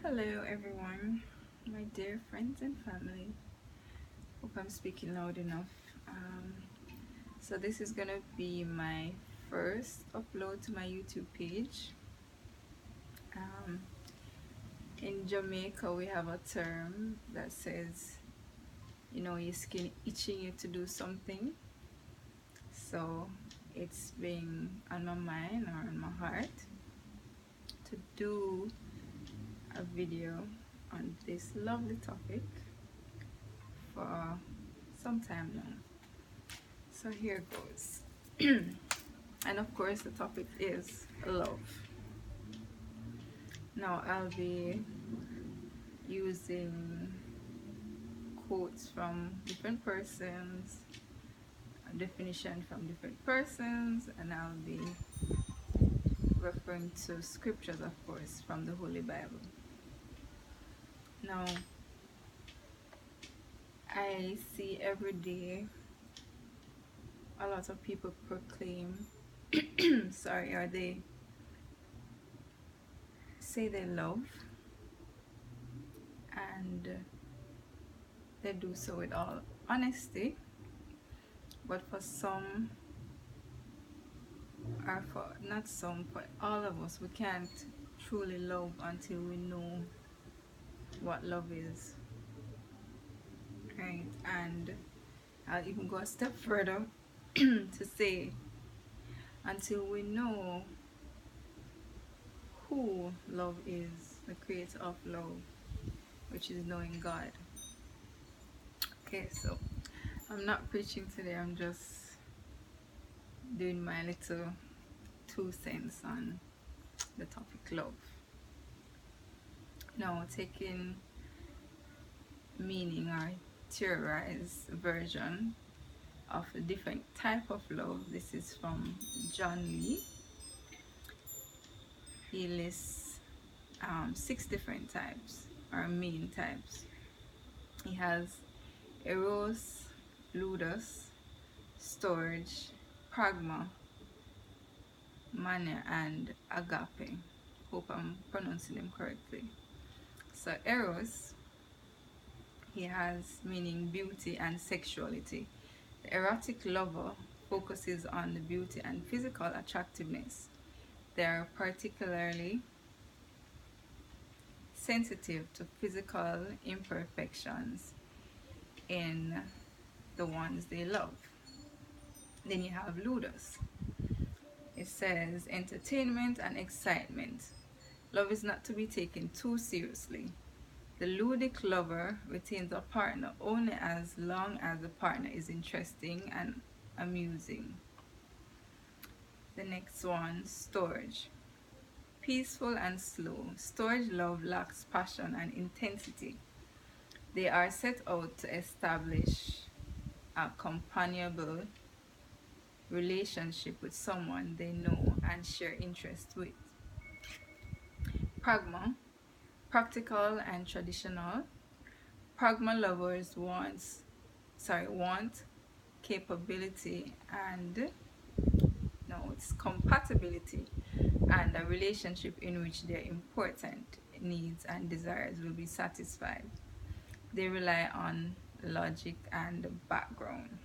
Hello everyone, my dear friends and family. Hope I'm speaking loud enough. So this is gonna be my first upload to my YouTube page. In Jamaica we have a term that says, your skin itching you to do something. So it's been on my mind or on my heart to do a video on this lovely topic for some time now. So here goes. And of course the topic is love. Now I'll be using quotes from different persons, a definition from different persons, and I'll be referring to scriptures, of course, from the Holy Bible. Now I see every day a lot of people proclaim or they say they love, and they do so with all honesty, but for some, or for not some, for all of us, we can't truly love until we know what love is, right? And I'll even go a step further to say, until we know who love is, the creator of love, which is knowing God. Okay, so I'm not preaching today, I'm just doing my little 2 cents on the topic love. Now, taking meaning or theorized version of a different type of love. This is from John Lee. He lists 6 different types or main types. He has eros, ludus, storge, pragma, mania, and agape. Hope I'm pronouncing them correctly. So eros, he has meaning beauty and sexuality. The erotic lover focuses on the beauty and physical attractiveness. They are particularly sensitive to physical imperfections in the ones they love. Then you have ludus. It says entertainment and excitement. Love is not to be taken too seriously. The ludic lover retains a partner only as long as the partner is interesting and amusing. The next one, storge. Peaceful and slow. Storge love lacks passion and intensity. They are set out to establish a companionable relationship with someone they know and share interests with. Pragma, practical and traditional. Pragma lovers want capability and compatibility, and a relationship in which their important needs and desires will be satisfied. They rely on logic and background.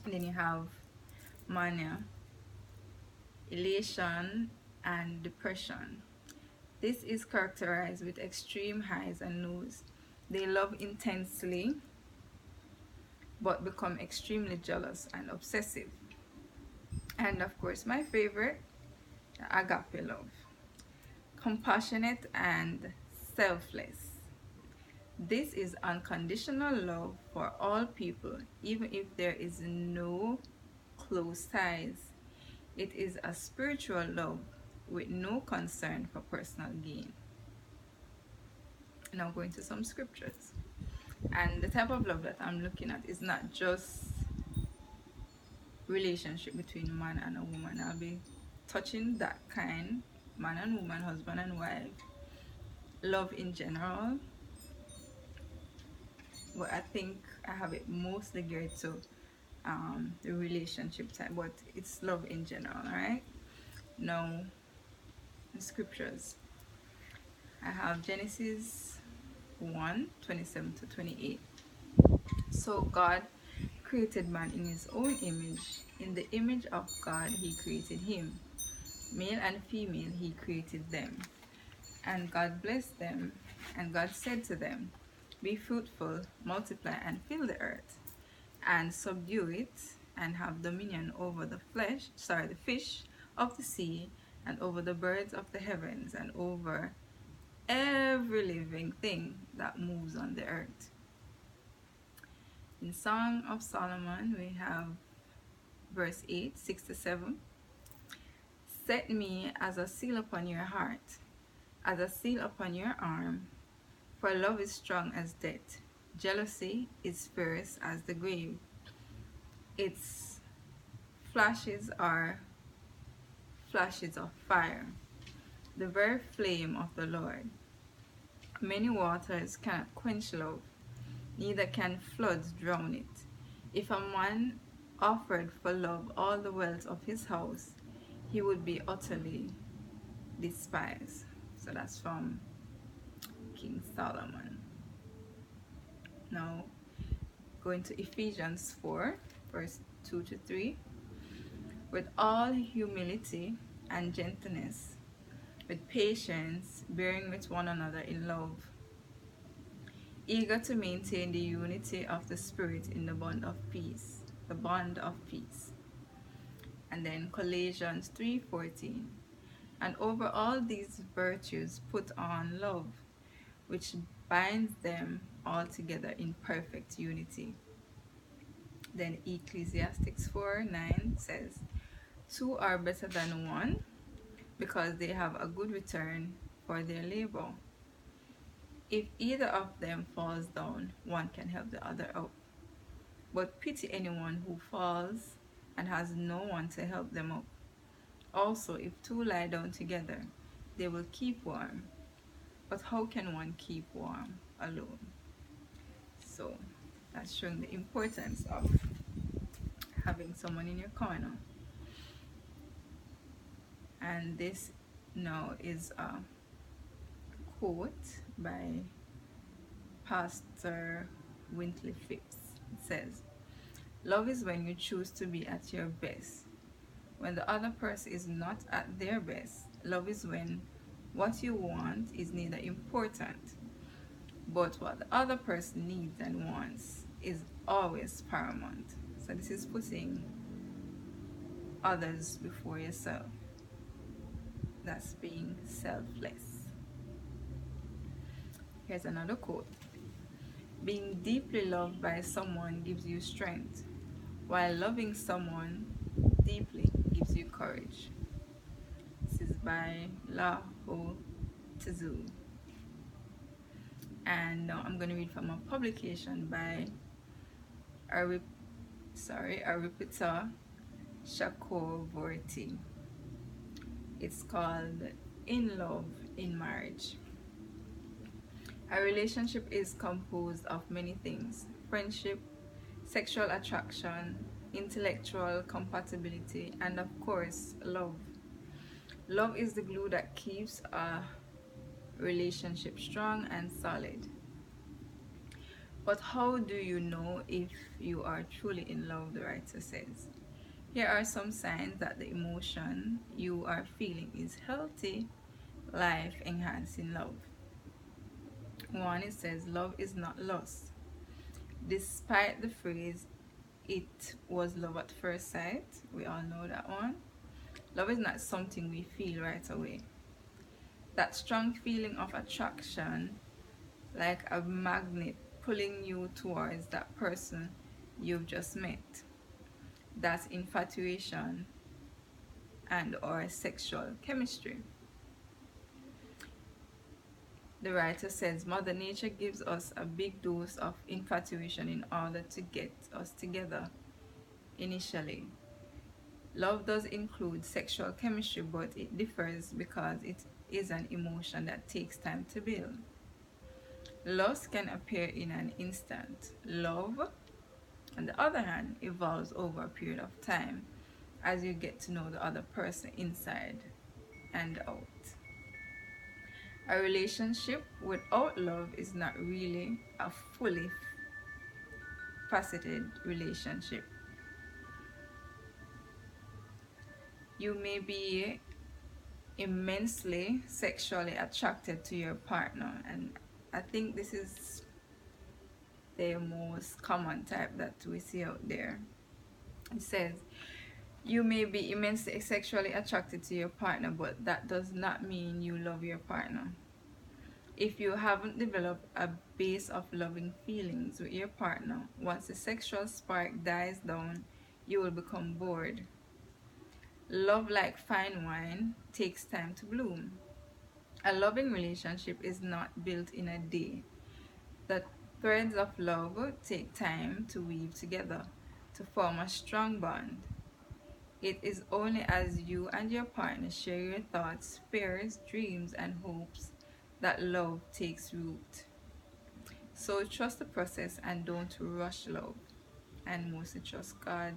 And then you have mania, elation and depression. This is characterized with extreme highs and lows. They love intensely but become extremely jealous and obsessive. And of course, my favorite, agape love. Compassionate and selfless. This is unconditional love for all people, even if there is no close ties. It is a spiritual love with no concern for personal gain. Now going to some scriptures. And the type of love that I'm looking at is not just relationship between a man and a woman. I'll be touching that kind, man and woman, husband and wife, love in general, but I think I have it mostly geared to the relationship type, but it's love in general. All right, now the scriptures. I have Genesis 1:27-28. So God created man in his own image. In the image of God he created him. Male and female he created them. And God blessed them. And God said to them, be fruitful, multiply, and fill the earth, and subdue it, and have dominion over the fish of the sea, and over the birds of the heavens, and over every living thing that moves on the earth. In Song of Solomon, we have verse 8, 6-7. Set me as a seal upon your heart, as a seal upon your arm, for love is strong as death. Jealousy is fierce as the grave. Its flashes are flashes of fire, the very flame of the Lord. Many waters cannot quench love, neither can floods drown it. If a man offered for love all the wealth of his house, he would be utterly despised. So that's from King Solomon. Now, going to Ephesians 4, verse 2-3. With all humility and gentleness, with patience, bearing with one another in love, eager to maintain the unity of the Spirit in the bond of peace. The bond of peace. And then Colossians 3:14. And over all these virtues put on love, which binds them all together in perfect unity. Then Ecclesiastes 4:9 says, two are better than one, because they have a good return for their labor. If either of them falls down, one can help the other up. But pity anyone who falls and has no one to help them up. Also, if two lie down together, they will keep warm. But how can one keep warm alone? So that's showing the importance of having someone in your corner. And this now is a quote by Pastor Wintley Phipps. It says, love is when you choose to be at your best, when the other person is not at their best. Love is when what you want is neither important, but what the other person needs and wants is always paramount. So this is putting others before yourself. That's being selfless. Here's another quote. Being deeply loved by someone gives you strength, while loving someone deeply gives you courage. This is by Lao Tzu. And now I'm going to read from a publication by Aripita Chakravorty. It's called In Love in Marriage. A relationship is composed of many things: friendship, sexual attraction, intellectual compatibility, and of course, love. Love is the glue that keeps a relationship strong and solid. But how do you know if you are truly in love, the writer says? Here are some signs that the emotion you are feeling is healthy, life-enhancing love. One, it says, love is not lust. Despite the phrase, it was love at first sight, we all know that one. Love is not something we feel right away. That strong feeling of attraction, like a magnet pulling you towards that person you've just met. That's infatuation and or sexual chemistry. The writer says Mother Nature gives us a big dose of infatuation in order to get us together initially. Love does include sexual chemistry, but it differs because it is an emotion that takes time to build. Lust can appear in an instant. Love, on the other hand, evolves over a period of time as you get to know the other person inside and out. A relationship without love is not really a fully faceted relationship. You may be immensely sexually attracted to your partner, and I think this is the most common type that we see out there. It says you may be immensely sexually attracted to your partner, but that does not mean you love your partner. If you haven't developed a base of loving feelings with your partner, once the sexual spark dies down, you will become bored. Love, like fine wine, takes time to bloom. A loving relationship is not built in a day. The threads of love take time to weave together to form a strong bond. It is only as you and your partner share your thoughts, fears, dreams, and hopes that love takes root. So trust the process and don't rush love. And mostly trust God's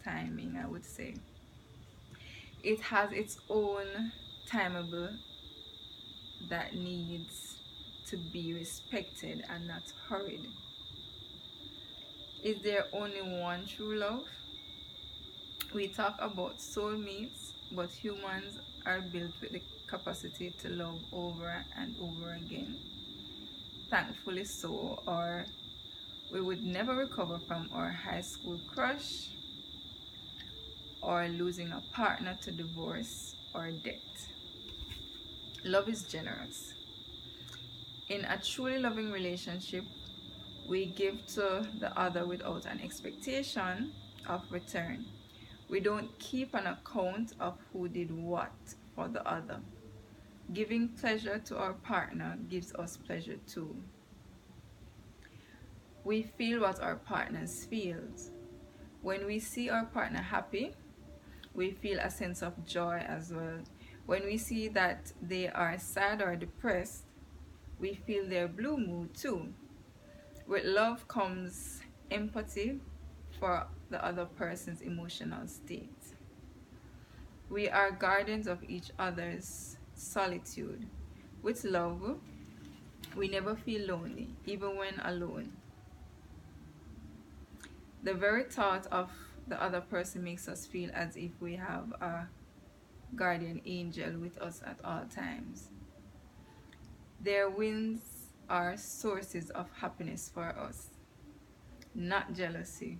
timing, I would say. It has its own timeable that needs to be respected and not hurried. Is there only one true love? We talk about soulmates, but humans are built with the capacity to love over and over again. Thankfully so, or we would never recover from our high school crush, or losing a partner to divorce or death. Love is generous. In a truly loving relationship, we give to the other without an expectation of return. We don't keep an account of who did what for the other. Giving pleasure to our partner gives us pleasure too. We feel what our partners feel. When we see our partner happy, we feel a sense of joy as well. When we see that they are sad or depressed, we feel their blue mood too. With love comes empathy for the other person's emotional state. We are guardians of each other's solitude. With love, we never feel lonely, even when alone. The very thought of the other person makes us feel as if we have a guardian angel with us at all times. Their wins are sources of happiness for us, not jealousy.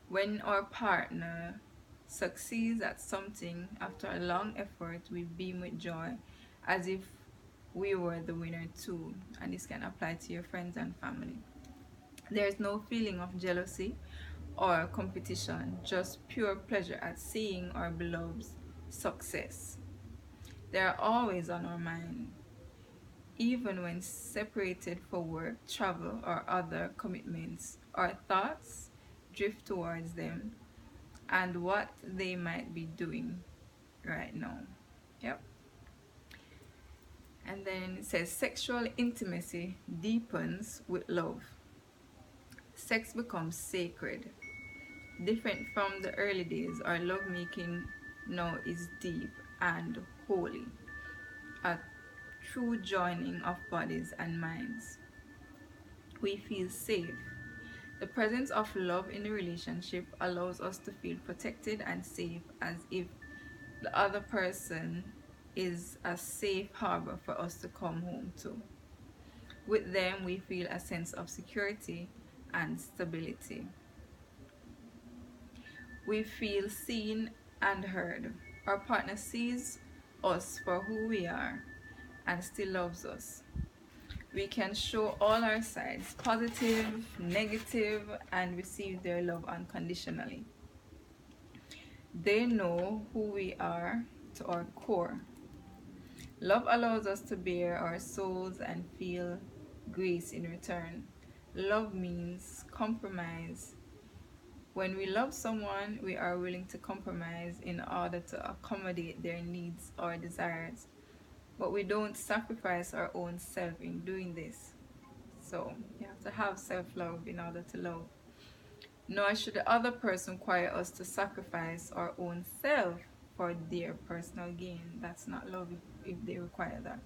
When our partner succeeds at something after a long effort, we beam with joy as if we were the winner too. And this can apply to your friends and family. There is no feeling of jealousy or competition, just pure pleasure at seeing our beloved's success. They are always on our mind, even when separated for work, travel, or other commitments. Our thoughts drift towards them and what they might be doing right now. Yep. And then it says sexual intimacy deepens with love. Sex becomes sacred. Different from the early days, our lovemaking now is deep and holy, a true joining of bodies and minds. We feel safe. The presence of love in a relationship allows us to feel protected and safe, as if the other person is a safe harbor for us to come home to. With them, we feel a sense of security and stability. We feel seen and heard. Our partner sees us for who we are and still loves us. We can show all our sides, positive, negative, and receive their love unconditionally. They know who we are to our core. Love allows us to bare our souls and feel grace in return. Love means compromise. When we love someone, we are willing to compromise in order to accommodate their needs or desires. But we don't sacrifice our own self in doing this. So you have to have self-love in order to love. Nor should the other person require us to sacrifice our own self for their personal gain. That's not love if they require that.